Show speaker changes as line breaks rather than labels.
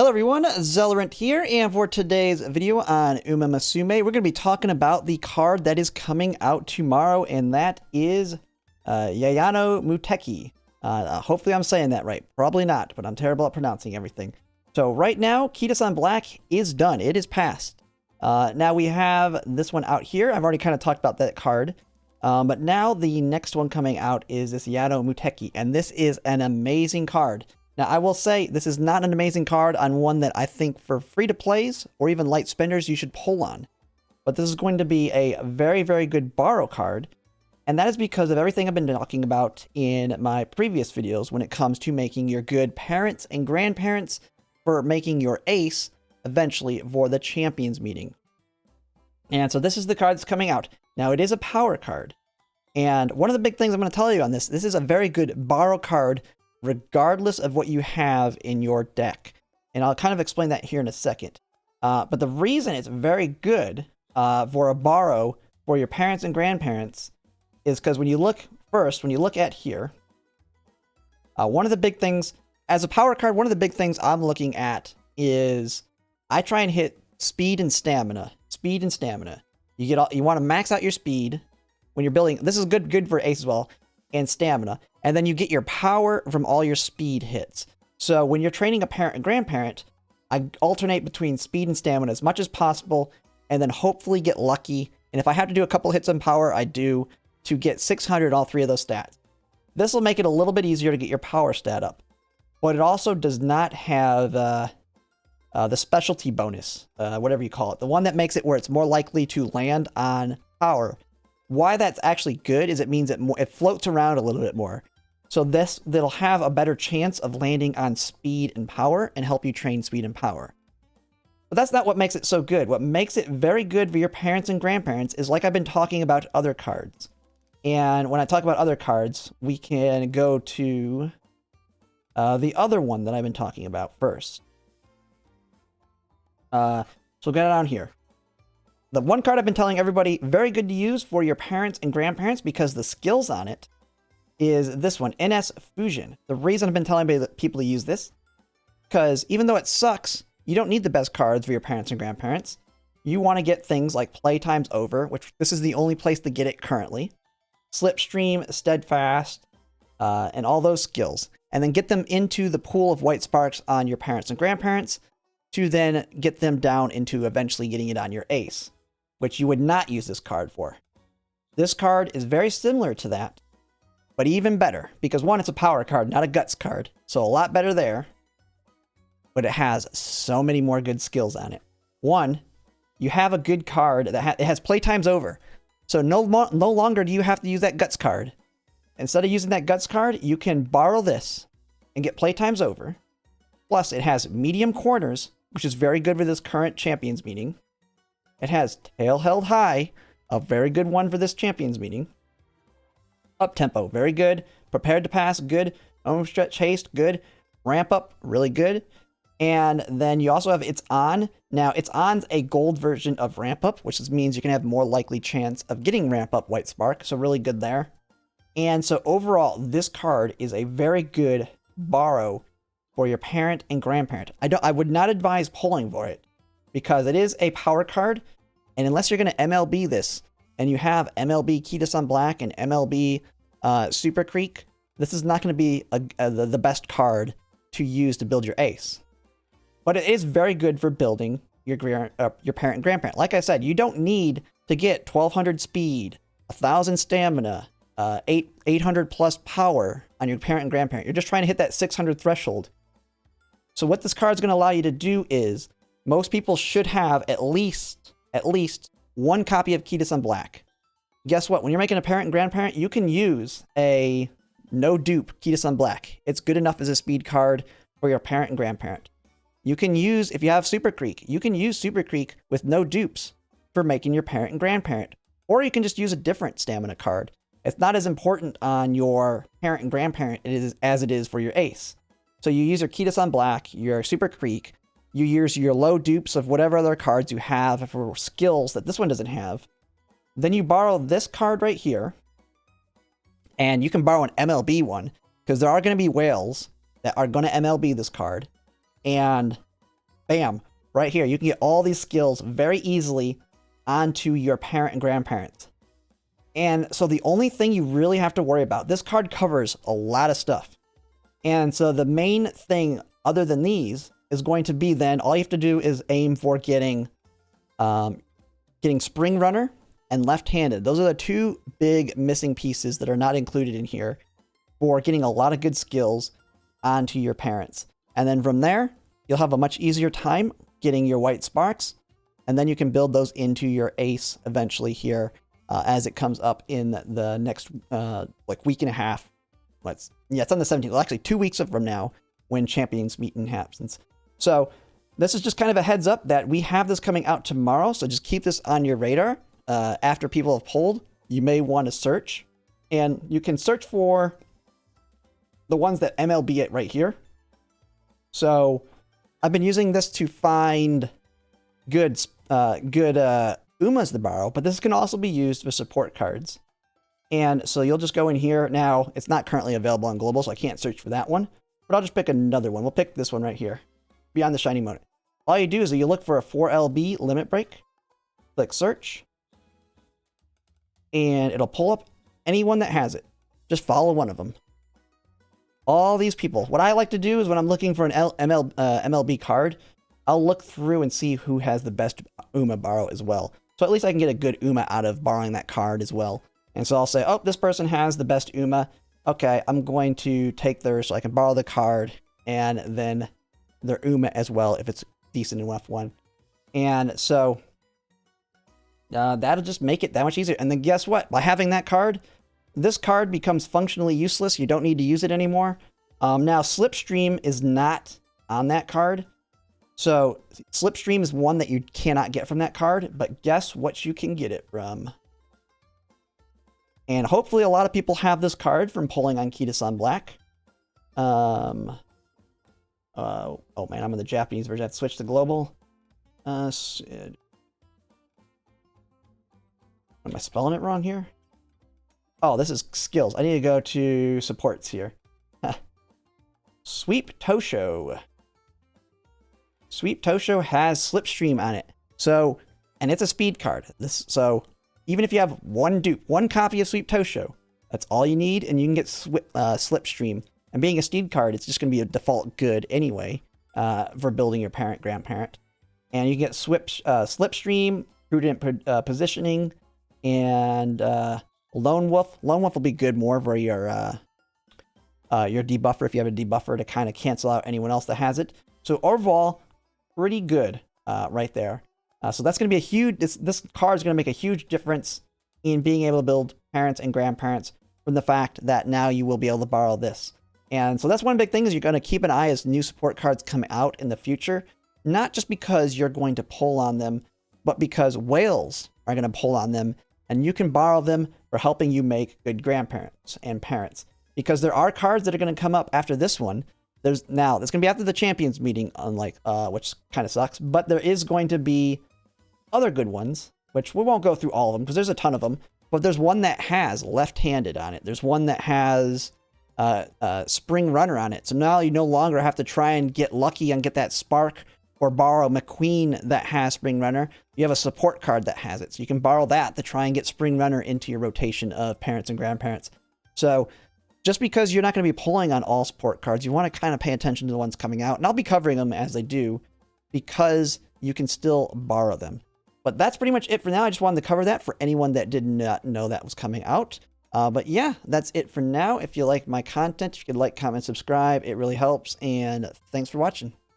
Hello everyone, Zellerant here, and for today's video on Umamusume, we're going to be talking about the card that is coming out tomorrow, and that is Yaeno Muteki. Hopefully I'm saying that right. Probably not, but I'm terrible at pronouncing everything. So right now, Kita-san Black is done. It is passed. Now we have this one out here. I've already kind of talked about that card. But now the next one coming out is this Yaeno Muteki, and this is an amazing card. Now, I will say this is not an amazing card on one that I think for free-to-plays or even light spenders you should pull on. But this is going to be a very, very good borrow card. And that is because of everything I've been talking about in my previous videos when it comes to making your good parents and grandparents for making your ace eventually for the champions meeting. And so this is the card that's coming out. Now, it is a power card. And one of the big things I'm going to tell you on this is a very good borrow card regardless of what you have in your deck. And I'll kind of explain that here in a second. But the reason it's very good for a borrow for your parents and grandparents is because when you look at here, one of the big things, as a power card, one of the big things I'm looking at is I try and hit speed and stamina. Speed and stamina. You want to max out your speed when you're building. This is good for ace as well, and stamina. And then you get your power from all your speed hits. So when you're training a parent and grandparent, I alternate between speed and stamina as much as possible, and then hopefully get lucky. And if I have to do a couple hits on power, I do, to get 600 all three of those stats. This will make it a little bit easier to get your power stat up. But it also does not have the specialty bonus, whatever you call it. The one that makes it where it's more likely to land on power. Why that's actually good is it means it floats around a little bit more. So that'll have a better chance of landing on speed and power and help you train speed and power. But that's not what makes it so good. What makes it very good for your parents and grandparents is like I've been talking about other cards. And when I talk about other cards, we can go to the other one that I've been talking about first. So we'll get it on here. The one card I've been telling everybody, very good to use for your parents and grandparents because the skills on it is this one, NS Fusion. The reason I've been telling people to use this, because even though it sucks, you don't need the best cards for your parents and grandparents. You want to get things like Playtime's Over, which this is the only place to get it currently, Slipstream, Steadfast, and all those skills. And then get them into the pool of white sparks on your parents and grandparents to then get them down into eventually getting it on your ace, which you would not use this card for. This card is very similar to that, but even better, because one, it's a power card, not a guts card, so a lot better there, but it has so many more good skills on it. One, you have a good card that it has Playtime's Over, so no longer do you have to use that guts card. Instead of using that guts card, you can borrow this and get Playtime's Over, plus it has medium corners, which is very good for this current champions meeting. It has Tail Held High, a very good one for this champions meeting. Up Tempo, very good. Prepared to Pass, good. Home Stretch Haste, good. Ramp Up, really good. And then you also have It's On. Now, It's On's a gold version of Ramp Up, which means you can have more likely chance of getting Ramp Up White Spark, so really good there. And so overall, this card is a very good borrow for your parent and grandparent. I would not advise pulling for it, because it is a power card, and unless you're going to MLB this, and you have MLB Kita-san Black and MLB Super Creek, this is not going to be the best card to use to build your ace. But it is very good for building your parent and grandparent. Like I said, you don't need to get 1200 speed, 1000 stamina, 800 plus power on your parent and grandparent. You're just trying to hit that 600 threshold. So what this card is going to allow you to do is, most people should have at least one copy of Kita-san Black. Guess what? When you're making a parent and grandparent, you can use a no dupe Kita-san Black. It's good enough as a speed card for your parent and grandparent. You can use, if you have Super Creek, you can use Super Creek with no dupes for making your parent and grandparent. Or you can just use a different stamina card. It's not as important on your parent and grandparent as it is for your ace. So you use your Kita-san Black, your Super Creek, you use your low dupes of whatever other cards you have for skills that this one doesn't have. Then you borrow this card right here. And you can borrow an MLB one, because there are going to be whales that are going to MLB this card. And bam, right here. You can get all these skills very easily onto your parent and grandparents. And so the only thing you really have to worry about, this card covers a lot of stuff. And so the main thing other than these is going to be then all you have to do is aim for getting Spring Runner and left-handed. Those are the two big missing pieces that are not included in here for getting a lot of good skills onto your parents. And then from there, you'll have a much easier time getting your white sparks, and then you can build those into your ace eventually here as it comes up in the next like week and a half. It's on the 17th. Well, actually 2 weeks from now when Champions Meeting happens. So this is just kind of a heads up that we have this coming out tomorrow. So just keep this on your radar. After people have polled, you may want to search, and you can search for the ones that MLB it right here. So I've been using this to find good Umas to borrow, but this can also be used for support cards. And so you'll just go in here. Now, it's not currently available on global, so I can't search for that one, but I'll just pick another one. We'll pick this one right here, Beyond the Shiny Moment. All you do is you look for a 4LB limit break, click search, and it'll pull up anyone that has it. Just follow one of them. All these people. What I like to do is when I'm looking for an MLB card, I'll look through and see who has the best Uma borrow as well. So at least I can get a good Uma out of borrowing that card as well. And so I'll say, oh, this person has the best Uma. Okay, I'm going to take theirs so I can borrow the card and then their Uma as well if it's decent enough one. And so that'll just make it that much easier. And then guess what? By having that card, this card becomes functionally useless. You don't need to use it anymore. Now, Slipstream is not on that card. So Slipstream is one that you cannot get from that card, but guess what you can get it from? And hopefully a lot of people have this card from pulling on Kita-san Black. Oh man, I'm in the Japanese version. I have to switch to global. Am I spelling it wrong here? Oh, this is skills. I need to go to supports here. Sweep Tosho. Sweep Tosho has Slipstream on it. So, and it's a speed card. So even if you have one copy of Sweep Tosho, that's all you need, and you can get Slipstream. And being a speed card, it's just going to be a default good anyway for building your parent, grandparent. And you get Slipstream, Prudent Positioning, and Lone Wolf. Lone Wolf will be good more for your debuffer if you have a debuffer to kind of cancel out anyone else that has it. So overall, pretty good right there. So that's going to be a huge, this card is going to make a huge difference in being able to build parents and grandparents from the fact that now you will be able to borrow this. And so that's one big thing is you're going to keep an eye as new support cards come out in the future, not just because you're going to pull on them, but because whales are going to pull on them and you can borrow them for helping you make good grandparents and parents. Because there are cards that are going to come up after this one. It's going to be after the Champions Meeting, unlike, which kind of sucks, but there is going to be other good ones, which we won't go through all of them because there's a ton of them, but there's one that has left-handed on it. There's one that has Spring Runner on it. So now you no longer have to try and get lucky and get that spark or borrow McQueen that has Spring Runner. You have a support card that has it. So you can borrow that to try and get Spring Runner into your rotation of parents and grandparents. So just because you're not going to be pulling on all support cards, you want to kind of pay attention to the ones coming out. And I'll be covering them as they do because you can still borrow them. But that's pretty much it for now. I just wanted to cover that for anyone that did not know that was coming out. But yeah, that's it for now. If you like my content, you could like, comment, subscribe. It really helps. And thanks for watching.